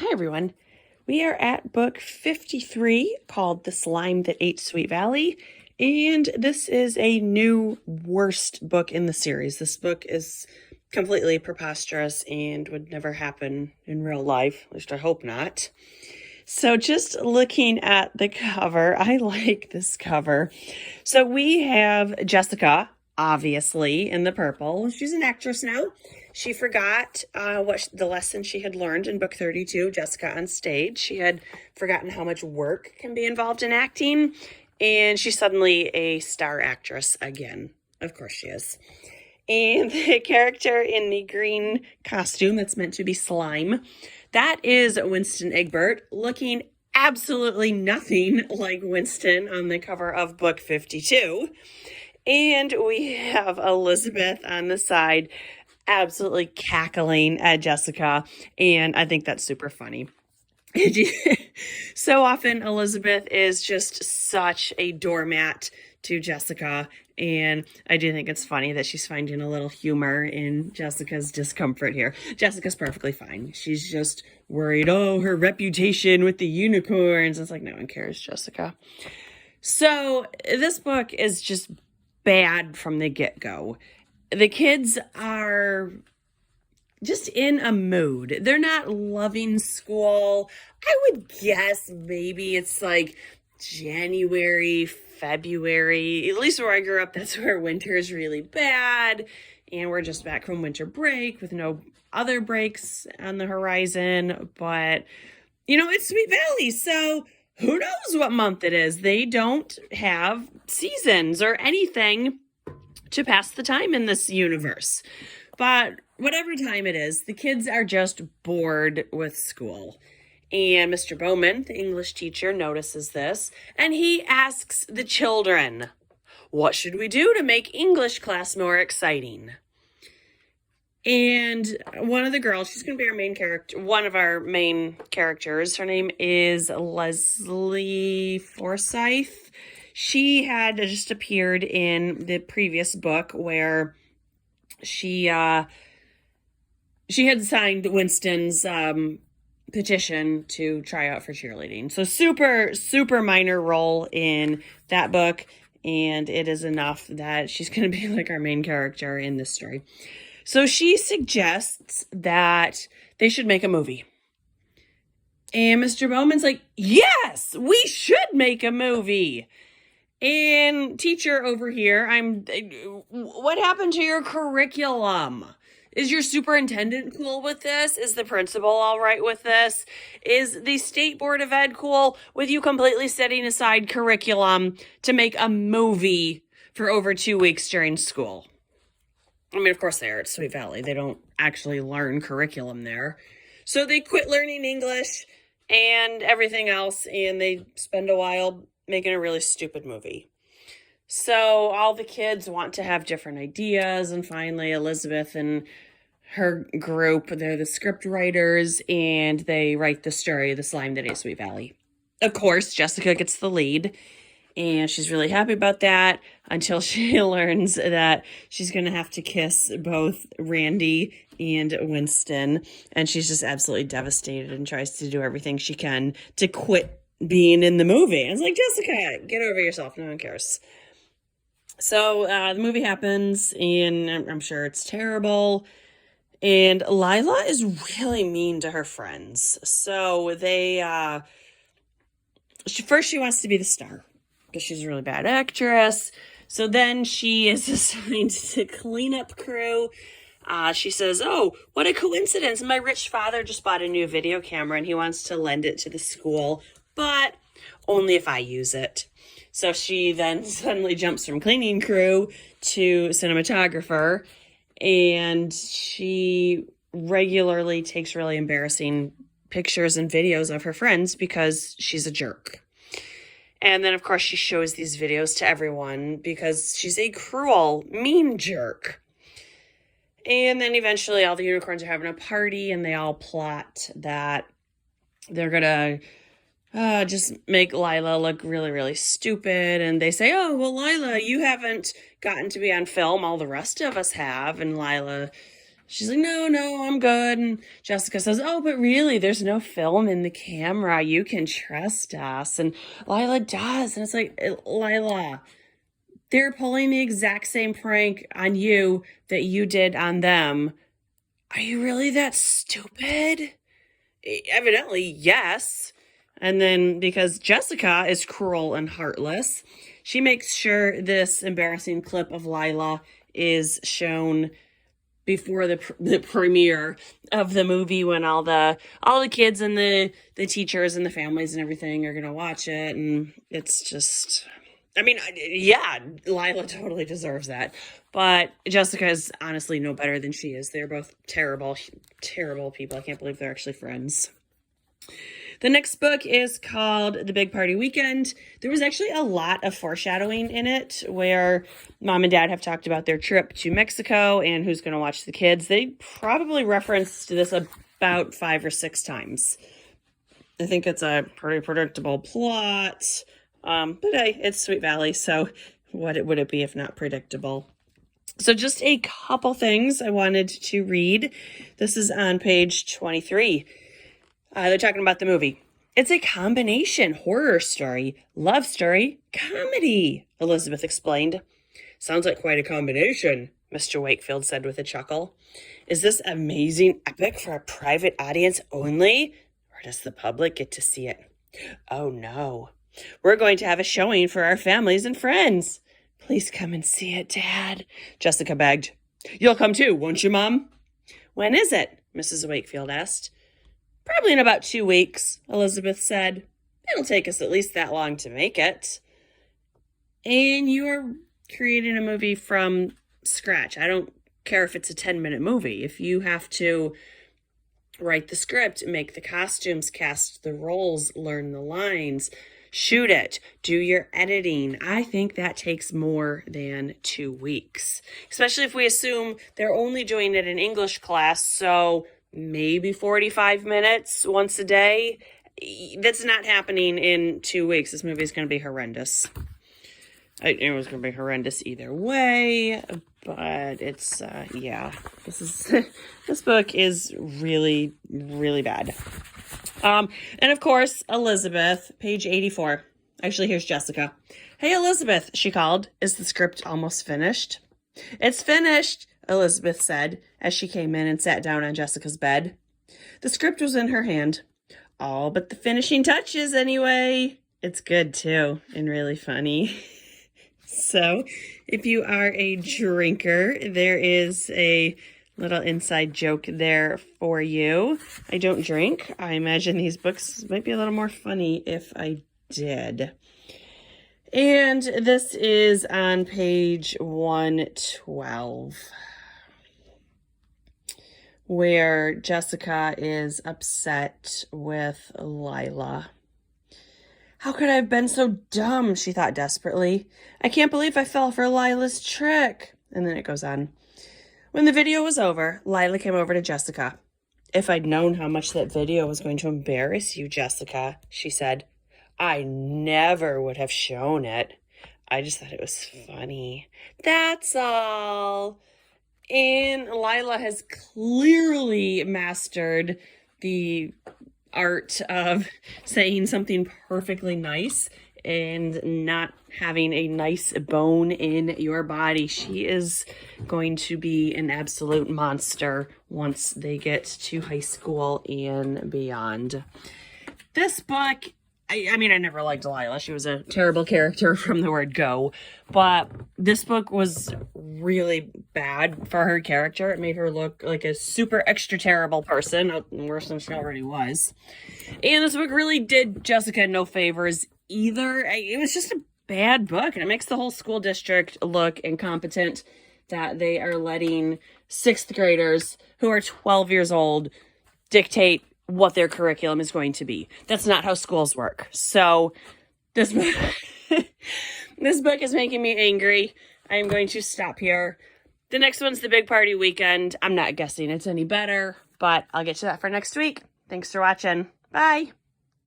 Hi, everyone. We are at book 53 called The Slime That Ate Sweet Valley. And this is a new worst book in the series. This book is completely preposterous and would never happen in real life. At least I hope not. So just looking at the cover, I like this cover. So we have Jessica, obviously, in the purple. She's an actress now. She forgot the lesson she had learned in book 32, Jessica on Stage. She had forgotten how much work can be involved in acting, and she's suddenly a star actress again. Of course she is. And the character in the green costume that's meant to be slime, that is Winston Egbert, looking absolutely nothing like Winston on the cover of book 52. And we have Elizabeth on the side, absolutely cackling at Jessica, and I think that's super funny. So often Elizabeth is just such a doormat to Jessica, and I do think it's funny that she's finding a little humor in Jessica's discomfort here. Jessica's perfectly fine. She's just worried, her reputation with the unicorns. It's like, no one cares, Jessica. So this book is just bad from the get-go. The kids are just in a mood. They're not loving school. I would guess maybe it's like January, February. At least where I grew up, that's where winter is really bad. And we're just back from winter break with no other breaks on the horizon. But, it's Sweet Valley, so who knows what month it is? They don't have seasons or anything to pass the time in this universe. But whatever time it is, the kids are just bored with school. And Mr. Bowman, the English teacher, notices this, and he asks the children, what should we do to make English class more exciting? And one of the girls, she's going to be our main character, one of our main characters. Her name is Leslie Forsyth. She had just appeared in the previous book where she had signed Winston's petition to try out for cheerleading. So super, super minor role in that book, and it is enough that she's going to be like our main character in this story. So she suggests that they should make a movie. And Mr. Bowman's like, yes, we should make a movie. And teacher over here, what happened to your curriculum? Is your superintendent cool with this? Is the principal all right with this? Is the State Board of Ed cool with you completely setting aside curriculum to make a movie for over 2 weeks during school? I mean, of course they are. It's Sweet Valley. They don't actually learn curriculum there. So they quit learning English and everything else, and they spend a while making a really stupid movie. So all the kids want to have different ideas, and finally Elizabeth and her group, they're the script writers, and they write the story, The Slime That Ate Sweet Valley. Of course, Jessica gets the lead, and she's really happy about that until she learns that she's going to have to kiss both Randy and Winston, and she's just absolutely devastated and tries to do everything she can to quit being in the movie. And it's like, Jessica, get over yourself. No one cares. So the movie happens, and I'm sure it's terrible. And Lila is really mean to her friends. So she wants to be the star because she's a really bad actress. So then she is assigned to cleanup crew. She says, what a coincidence. My rich father just bought a new video camera and he wants to lend it to the school, but only if I use it. So she then suddenly jumps from cleaning crew to cinematographer, and she regularly takes really embarrassing pictures and videos of her friends because she's a jerk. And then, of course, she shows these videos to everyone because she's a cruel, mean jerk. And then eventually all the unicorns are having a party, and they all plot that they're going to just make Lila look really, really stupid. And they say, Lila, you haven't gotten to be on film. All the rest of us have. And Lila She's like, no, I'm good. And Jessica says, oh, but really, there's no film in the camera. You can trust us. And Lila does. And it's like, Lila, they're pulling the exact same prank on you that you did on them. Are you really that stupid? Evidently, yes. And then because Jessica is cruel and heartless, she makes sure this embarrassing clip of Lila is shown before the premiere of the movie, when all the kids and the teachers and the families and everything are gonna watch it. And it's just, I mean, yeah, Lila totally deserves that, but Jessica is honestly no better than she is. They're both terrible people. I can't believe they're actually friends. The next book is called The Big Party Weekend. There was actually a lot of foreshadowing in it, where mom and dad have talked about their trip to Mexico and who's going to watch the kids. They probably referenced this about 5 or 6 times. I think it's a pretty predictable plot, but hey, it's Sweet Valley, so what would it be if not predictable? So just a couple things I wanted to read. This is on page 23. They're talking about the movie. It's a combination horror story, love story, comedy, Elizabeth explained. Sounds like quite a combination, Mr. Wakefield said with a chuckle. Is this amazing epic for a private audience only, or does the public get to see it? Oh no, we're going to have a showing for our families and friends. Please come and see it, Dad, Jessica begged. You'll come too, won't you, Mom? When is it? Mrs. Wakefield asked. Probably in about 2 weeks, Elizabeth said. It'll take us at least that long to make it. And you're creating a movie from scratch. I don't care if it's a 10-minute movie. If you have to write the script, make the costumes, cast the roles, learn the lines, shoot it, do your editing, I think that takes more than 2 weeks. Especially if we assume they're only doing it in English class, so maybe 45 minutes once a day. That's not happening in 2 weeks. This movie is going to be horrendous. It was going to be horrendous either way, but it's, yeah, this book is really, really bad. And of course, Elizabeth, page 84. Actually, here's Jessica. Hey, Elizabeth, she called. Is the script almost finished? It's finished, Elizabeth said as she came in and sat down on Jessica's bed. The script was in her hand. All but the finishing touches, anyway. It's good, too, and really funny. So, if you are a drinker, there is a little inside joke there for you. I don't drink. I imagine these books might be a little more funny if I did. And this is on page 112, where Jessica is upset with Lila. How could I have been so dumb, she thought desperately. I can't believe I fell for Lila's trick. And then it goes on. When the video was over, Lila came over to Jessica. If I'd known how much that video was going to embarrass you, Jessica, she said, I never would have shown it. I just thought it was funny. That's all. And Lila has clearly mastered the art of saying something perfectly nice and not having a nice bone in your body. She is going to be an absolute monster once they get to high school and beyond. This book, I mean, I never liked Lila. She was a terrible character from the word go. But this book was really bad for her character. It made her look like a super extra terrible person, worse than she already was. And this book really did Jessica no favors either. It was just a bad book, and it makes the whole school district look incompetent that they are letting 6th graders who are 12 years old dictate what their curriculum is going to be. That's not how schools work. So this book, this book is making me angry. I am going to stop here. The next one's The Big Party Weekend. I'm not guessing it's any better, but I'll get to that for next week. Thanks for watching. Bye.